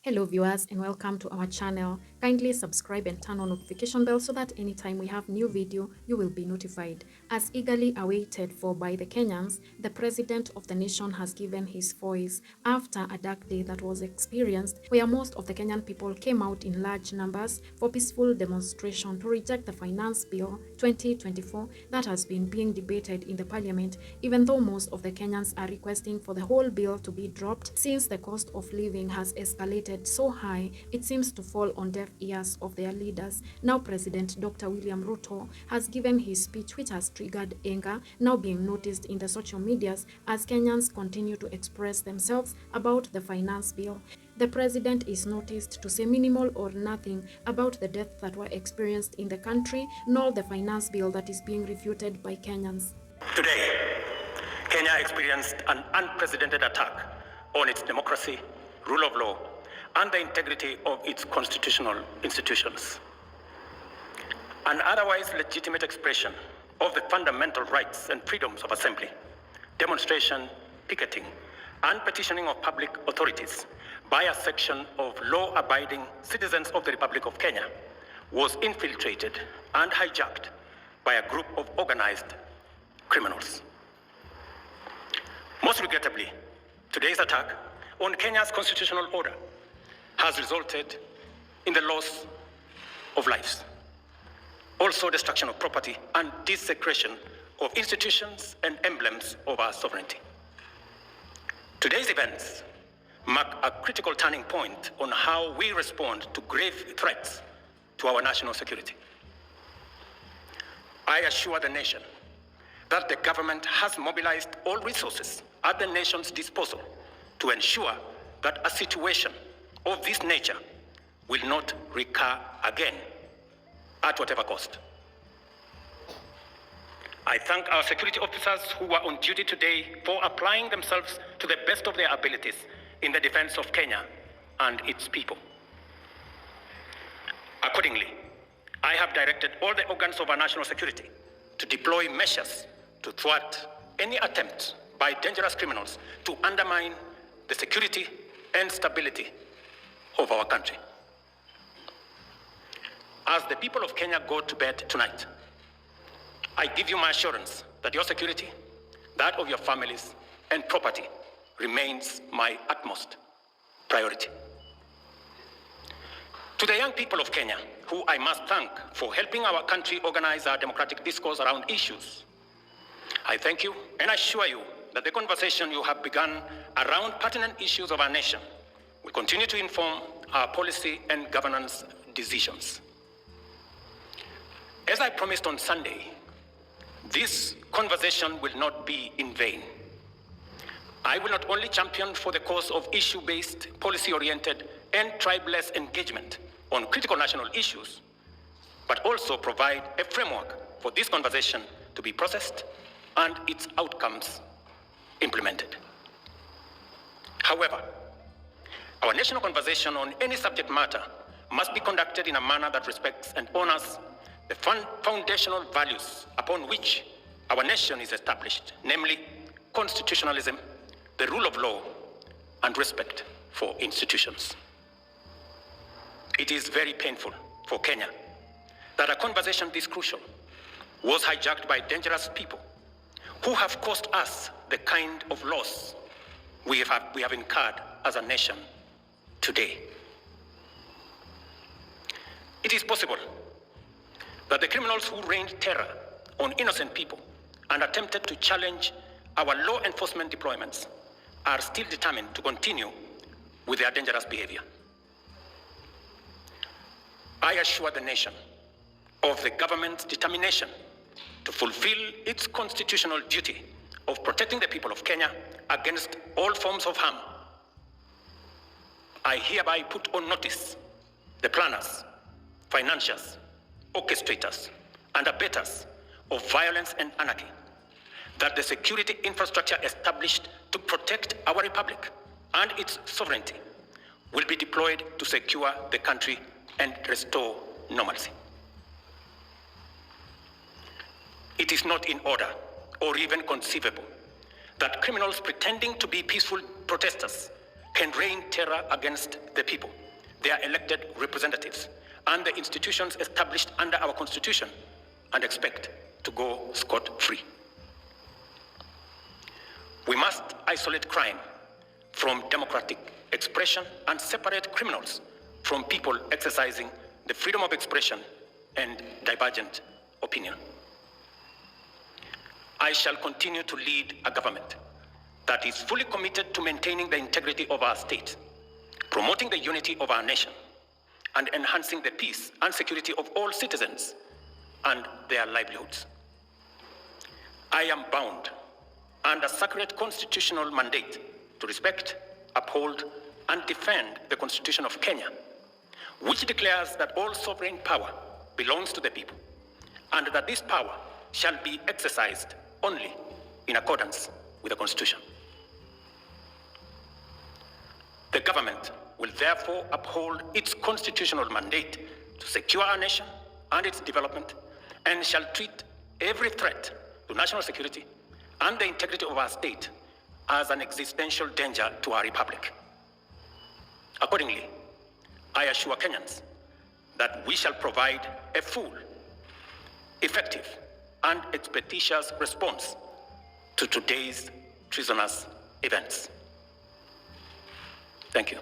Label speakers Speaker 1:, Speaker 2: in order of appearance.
Speaker 1: Hello viewers and welcome to our channel. Kindly subscribe and turn on notification bell so that anytime we have new video, you will be notified. As eagerly awaited for by the Kenyans, the president of the nation has given his voice after a dark day that was experienced where most of the Kenyan people came out in large numbers for peaceful demonstration to reject the finance bill 2024 that has been being debated in the parliament, even though most of the Kenyans are requesting for the whole bill to be dropped since the cost of living has escalated so high, it seems to fall on deaf ears of their leaders. Now President Dr. William Ruto has given his speech which has triggered anger, now being noticed in the social medias as Kenyans continue to express themselves about the finance bill. The president is noticed to say minimal or nothing about the deaths that were experienced in the country, nor the finance bill that is being refuted by Kenyans.
Speaker 2: Today, Kenya experienced an unprecedented attack on its democracy, rule of law, and the integrity of its constitutional institutions. An otherwise legitimate expression of the fundamental rights and freedoms of assembly, demonstration, picketing, and petitioning of public authorities by a section of law-abiding citizens of the Republic of Kenya was infiltrated and hijacked by a group of organized criminals. Most regrettably, today's attack on Kenya's constitutional order has resulted in the loss of lives, also destruction of property and desecration of institutions and emblems of our sovereignty. Today's events mark a critical turning point on how we respond to grave threats to our national security. I assure the nation that the government has mobilized all resources at the nation's disposal to ensure that a situation of this nature will not recur again at whatever cost. I thank our security officers who were on duty today for applying themselves to the best of their abilities in the defense of Kenya and its people. Accordingly, I have directed all the organs of our national security to deploy measures to thwart any attempt by dangerous criminals to undermine the security and stability of our country. As the people of Kenya go to bed tonight, I give you my assurance that your security, that of your families and property remains my utmost priority. To the young people of Kenya, who I must thank for helping our country organize our democratic discourse around issues, I thank you and assure you that the conversation you have begun around pertinent issues of our nation will continue to inform our policy and governance decisions. As I promised on Sunday, this conversation will not be in vain. I will not only champion for the cause of issue-based, policy-oriented, and tribeless engagement on critical national issues, but also provide a framework for this conversation to be processed and its outcomes implemented. However, our national conversation on any subject matter must be conducted in a manner that respects and honors the foundational values upon which our nation is established, namely constitutionalism, the rule of law, and respect for institutions. It is very painful for Kenya that a conversation this crucial was hijacked by dangerous people who have caused us the kind of loss we have incurred as a nation today. It is possible that the criminals who rained terror on innocent people and attempted to challenge our law enforcement deployments are still determined to continue with their dangerous behavior. I assure the nation of the government's determination to fulfill its constitutional duty of protecting the people of Kenya against all forms of harm. I hereby put on notice the planners, financiers, orchestrators, and abettors of violence and anarchy that the security infrastructure established to protect our republic and its sovereignty will be deployed to secure the country and restore normalcy. It is not in order or even conceivable that criminals pretending to be peaceful protesters can rain terror against the people, their elected representatives, and the institutions established under our Constitution, and expect to go scot-free. We must isolate crime from democratic expression and separate criminals from people exercising the freedom of expression and divergent opinion. I shall continue to lead a government that is fully committed to maintaining the integrity of our state, promoting the unity of our nation, and enhancing the peace and security of all citizens and their livelihoods. I am bound under sacred constitutional mandate to respect, uphold, and defend the Constitution of Kenya, which declares that all sovereign power belongs to the people, and that this power shall be exercised only in accordance with the Constitution. The government will therefore uphold its constitutional mandate to secure our nation and its development, and shall treat every threat to national security and the integrity of our state as an existential danger to our republic. Accordingly, I assure Kenyans that we shall provide a full, effective, and expeditious response to today's treasonous events. Thank you.